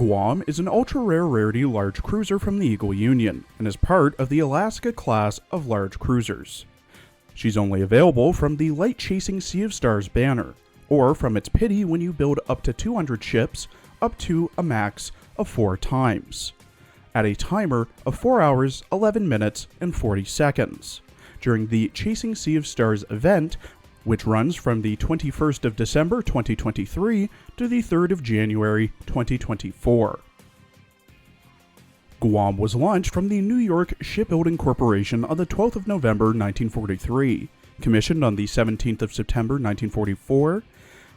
Guam is an ultra-rare rarity large cruiser from the Eagle Union and is part of the Alaska class of large cruisers. She's only available from the Light Chasing Sea of Stars banner, or from its pity when you build up to 200 ships, up to a max of 4 times, at a timer of 4 hours, 11 minutes, and 40 seconds, during the Chasing Sea of Stars event, which runs from the 21st of December 2023 to the 3rd of January 2024. Guam was launched from the New York Shipbuilding Corporation on the 12th of November 1943, commissioned on the 17th of September 1944,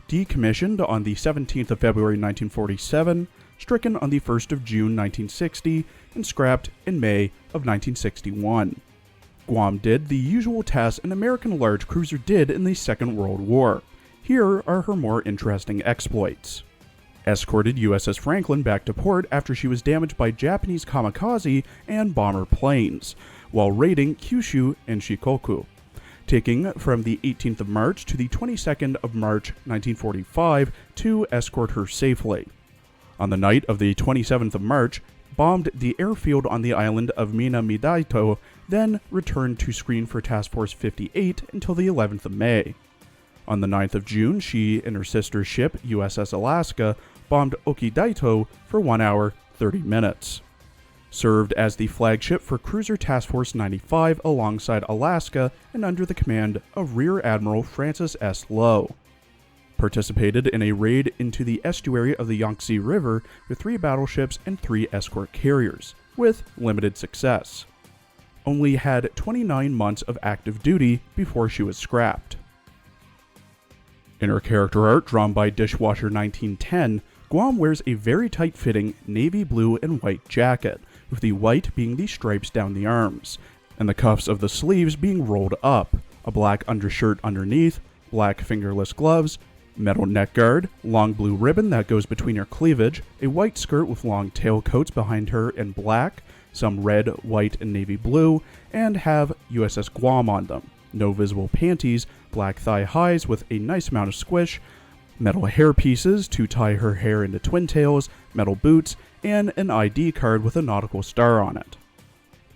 decommissioned on the 17th of February 1947, stricken on the 1st of June 1960, and scrapped in May of 1961. Guam did the usual tasks an American large cruiser did in the Second World War. Here are her more interesting exploits. Escorted USS Franklin back to port after she was damaged by Japanese kamikaze and bomber planes, while raiding Kyushu and Shikoku, taking from the 18th of March to the 22nd of March 1945 to escort her safely. On the night of the 27th of March, bombed the airfield on the island of Minamidaito, then returned to screen for Task Force 58 until the 11th of May. On the 9th of June, she and her sister ship, USS Alaska, bombed Okidaito for 1 hour, 30 minutes. Served as the flagship for Cruiser Task Force 95 alongside Alaska and under the command of Rear Admiral Francis S. Lowe. Participated in a raid into the estuary of the Yangtze River with 3 battleships and 3 escort carriers, with limited success. Only had 29 months of active duty before she was scrapped. In her character art drawn by Dishwasher 1910, Guam wears a very tight-fitting navy blue and white jacket, with the white being the stripes down the arms, and the cuffs of the sleeves being rolled up, a black undershirt underneath, black fingerless gloves, metal neck guard, long blue ribbon that goes between her cleavage, a white skirt with long tailcoats behind her in black, some red, white, and navy blue, and have USS Guam on them. No visible panties, black thigh highs with a nice amount of squish, metal hair pieces to tie her hair into twin tails, metal boots, and an ID card with a nautical star on it.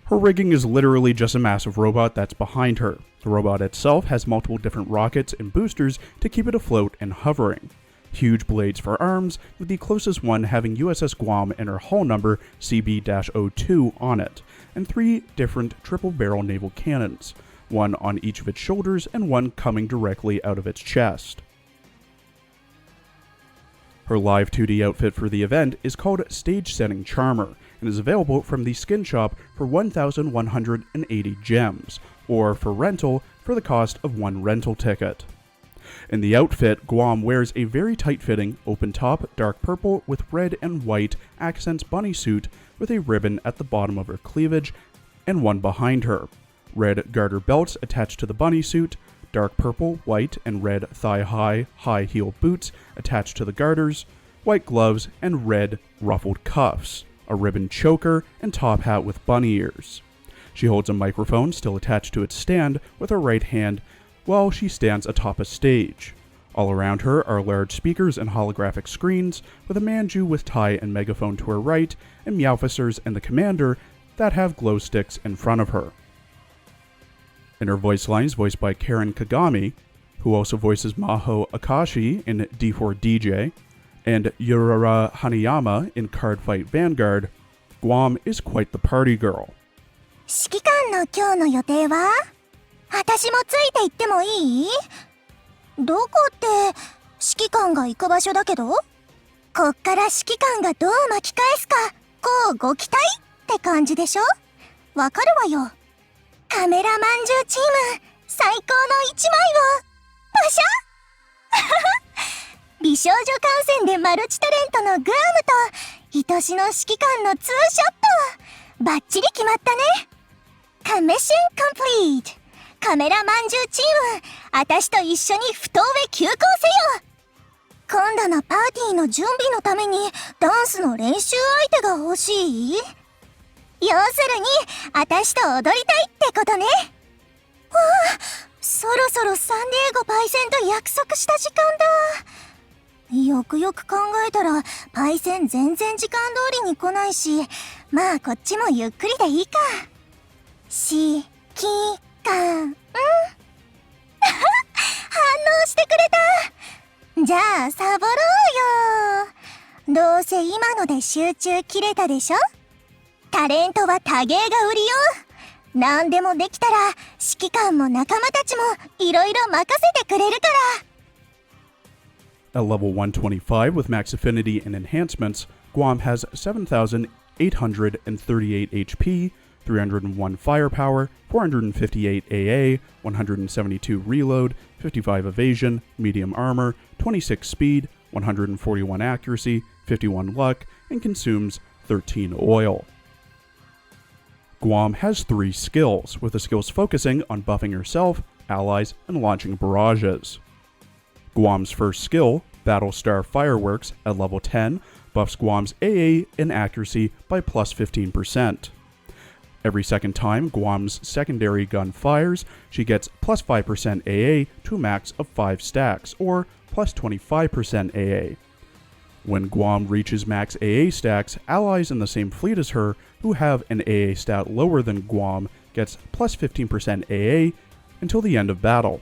Her rigging is literally just a massive robot that's behind her. The robot itself has multiple different rockets and boosters to keep it afloat and hovering. Huge blades for arms, with the closest one having USS Guam and her hull number CB-02 on it, and 3 different triple-barrel naval cannons, one on each of its shoulders and one coming directly out of its chest. Her live 2D outfit for the event is called Stage Setting Charmer, and is available from the skin shop for 1,180 gems, or for rental for the cost of 1 rental ticket. In the outfit, Guam wears a very tight-fitting, open-top, dark purple with red and white accents bunny suit with a ribbon at the bottom of her cleavage and one behind her, red garter belts attached to the bunny suit, dark purple, white, and red thigh-high, high-heel boots attached to the garters, white gloves, and red ruffled cuffs, a ribbon choker, and top hat with bunny ears. She holds a microphone still attached to its stand with her right hand while she stands atop a stage. All around her are large speakers and holographic screens, with a manju with tie and megaphone to her right, and meowficers and the commander that have glow sticks in front of her. In her voice lines voiced by Karen Kagami, who also voices Maho Akashi in D4DJ, and Yurara Hanayama in Cardfight Vanguard, Guam is quite the party girl. 指揮官の今日の予定は？私もついて行ってもいい？どこって指揮官が行く場所だけど？こっから指揮官がどう巻き返すか、こうご期待って感じでしょ？わかるわよ。カメラまんじゅうチーム、最高の一枚をパシャ美少女観戦でマルチタレントのグアムと愛しの指揮官のツーショット、バッチリ決まったね。コミッションコンプリート。カメラまんじゅうチーム、あたしと一緒に太上急行せよ。今度のパーティーの準備のためにダンスの練習相手が欲しい？要するに、あたしと踊りたいってことね。わあ、そろそろサンディエゴパイセンと約束した時間だ。よくよく考えたら、パイセン全然時間通りに来ないし、まあこっちもゆっくりでいいか。し、き、かん。反応してくれた。じゃあサボろうよ。どうせ今ので集中切れたでしょ。タレントは多芸が売りよ。何でもできたら指揮官も仲間たちもいろいろ任せてくれるから。 At level 125 with max affinity and enhancements, Guam has 7,838 HP, 301 firepower, 458 AA, 172 reload, 55 evasion, medium armor, 26 speed, 141 accuracy, 51 luck, and consumes 13 oil. Guam has 3 skills, with the skills focusing on buffing herself, allies, and launching barrages. Guam's first skill, Battlestar Fireworks, at level 10, buffs Guam's AA and accuracy by plus 15%. Every second time Guam's secondary gun fires, she gets plus 5% AA to a max of 5 stacks, or plus 25% AA. When Guam reaches max AA stacks, allies in the same fleet as her who have an AA stat lower than Guam gets plus 15% AA until the end of battle.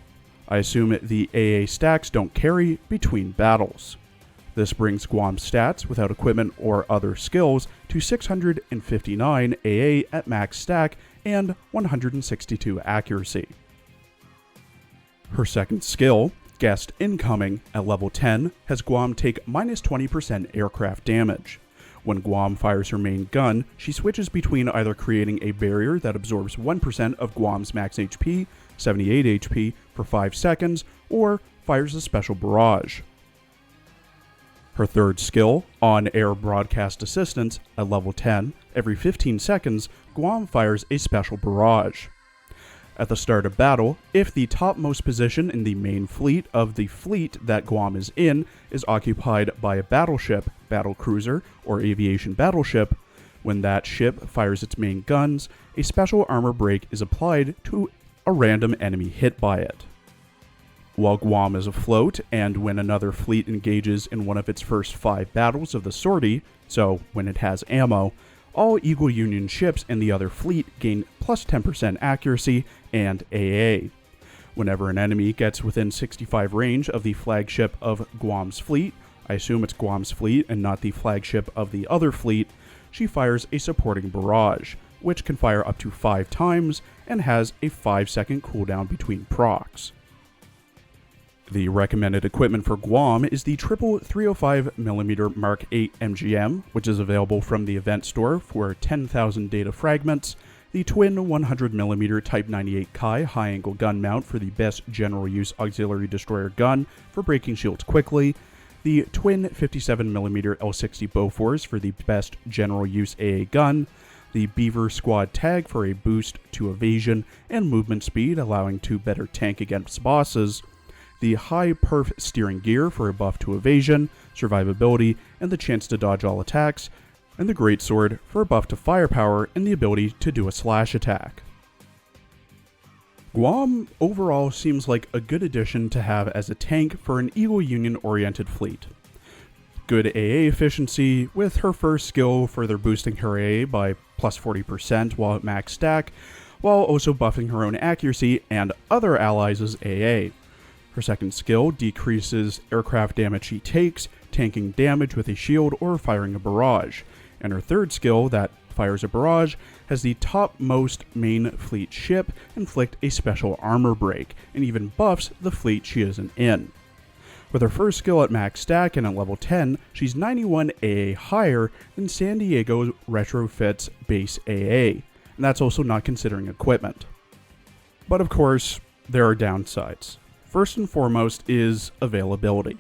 I assume the AA stacks don't carry between battles. This brings Guam's stats without equipment or other skills to 659 AA at max stack and 162 accuracy. Her second skill, Guest Incoming, at level 10, has Guam take minus 20% aircraft damage. When Guam fires her main gun, she switches between either creating a barrier that absorbs 1% of Guam's max HP, 78 HP, for 5 seconds, or fires a special barrage. Her third skill, On-Air Broadcast Assistance, at level 10, every 15 seconds, Guam fires a special barrage. At the start of battle, if the topmost position in the main fleet of the fleet that Guam is in is occupied by a battleship, battlecruiser, or aviation battleship, when that ship fires its main guns, a special armor break is applied to a random enemy hit by it. While Guam is afloat, and when another fleet engages in one of its first 5 battles of the sortie, so when it has ammo, all Eagle Union ships in the other fleet gain plus 10% accuracy and AA. Whenever an enemy gets within 65 range of the flagship of Guam's fleet, I assume it's Guam's fleet and not the flagship of the other fleet, she fires a supporting barrage, which can fire up to 5 times and has a 5-second cooldown between procs. The recommended equipment for Guam is the triple 305mm Mark 8 MGM, which is available from the event store for 10,000 data fragments, the twin 100mm Type 98 Kai high-angle gun mount for the best general use auxiliary destroyer gun for breaking shields quickly, the twin 57mm L60 Bofors for the best general use AA gun, the Beaver Squad tag for a boost to evasion and movement speed allowing to better tank against bosses, the high perf steering gear for a buff to evasion, survivability, and the chance to dodge all attacks, and the greatsword for a buff to firepower and the ability to do a slash attack. Guam overall seems like a good addition to have as a tank for an Eagle Union-oriented fleet. Good AA efficiency, with her first skill further boosting her AA by plus 40% while at max stack, while also buffing her own accuracy and other allies' AA. Her second skill decreases aircraft damage she takes, tanking damage with a shield or firing a barrage. And her third skill, that fires a barrage, has the topmost main fleet ship inflict a special armor break, and even buffs the fleet she isn't in. With her first skill at max stack and at level 10, she's 91 AA higher than San Diego Retrofit's base AA, and that's also not considering equipment. But of course, there are downsides. First and foremost is availability.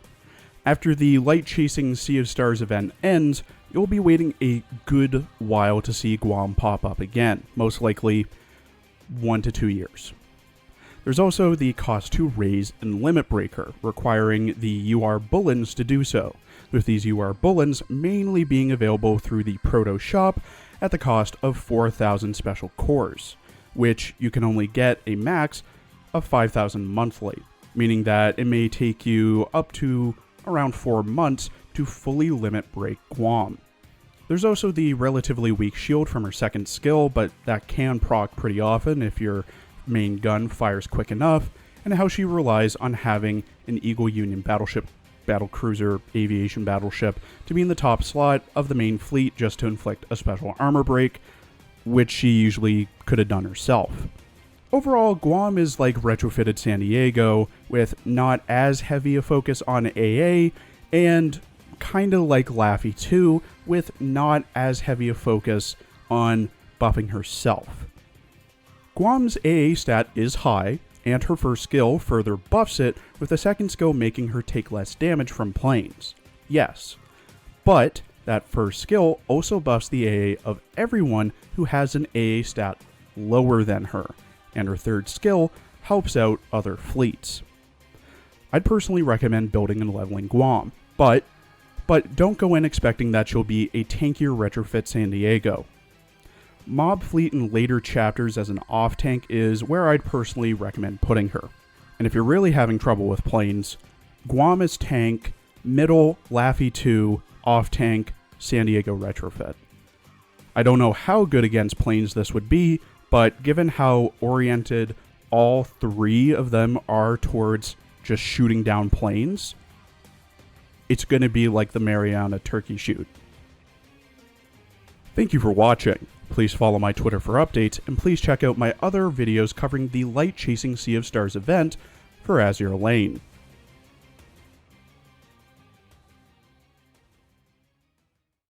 After the Light Chasing Sea of Stars event ends, you'll be waiting a good while to see Guam pop up again, most likely 1 to 2 years. There's also the cost to raise and limit breaker, requiring the UR Bullens to do so, with these UR Bullens mainly being available through the Proto Shop at the cost of 4,000 special cores, which you can only get a max of 5,000 monthly, meaning that it may take you up to around 4 months to fully limit break Guam. There's also the relatively weak shield from her second skill, but that can proc pretty often if your main gun fires quick enough, and how she relies on having an Eagle Union battleship, battlecruiser, aviation battleship to be in the top slot of the main fleet just to inflict a special armor break, which she usually could have done herself. Overall, Guam is like retrofitted San Diego, with not as heavy a focus on AA, and kinda like Laffy 2, with not as heavy a focus on buffing herself. Guam's AA stat is high, and her first skill further buffs it, with the second skill making her take less damage from planes. Yes, but that first skill also buffs the AA of everyone who has an AA stat lower than her, and her third skill helps out other fleets. I'd personally recommend building and leveling Guam, but don't go in expecting that she'll be a tankier retrofit San Diego. Mob fleet in later chapters as an off-tank is where I'd personally recommend putting her. And if you're really having trouble with planes, Guam is tank, middle, Laffy 2, off-tank, San Diego retrofit. I don't know how good against planes this would be, but given how oriented all three of them are towards just shooting down planes, it's going to be like the Mariana turkey shoot. Thank you for watching. Please follow my Twitter for updates, and please check out my other videos covering the Light Chasing Sea of Stars event for Azur Lane.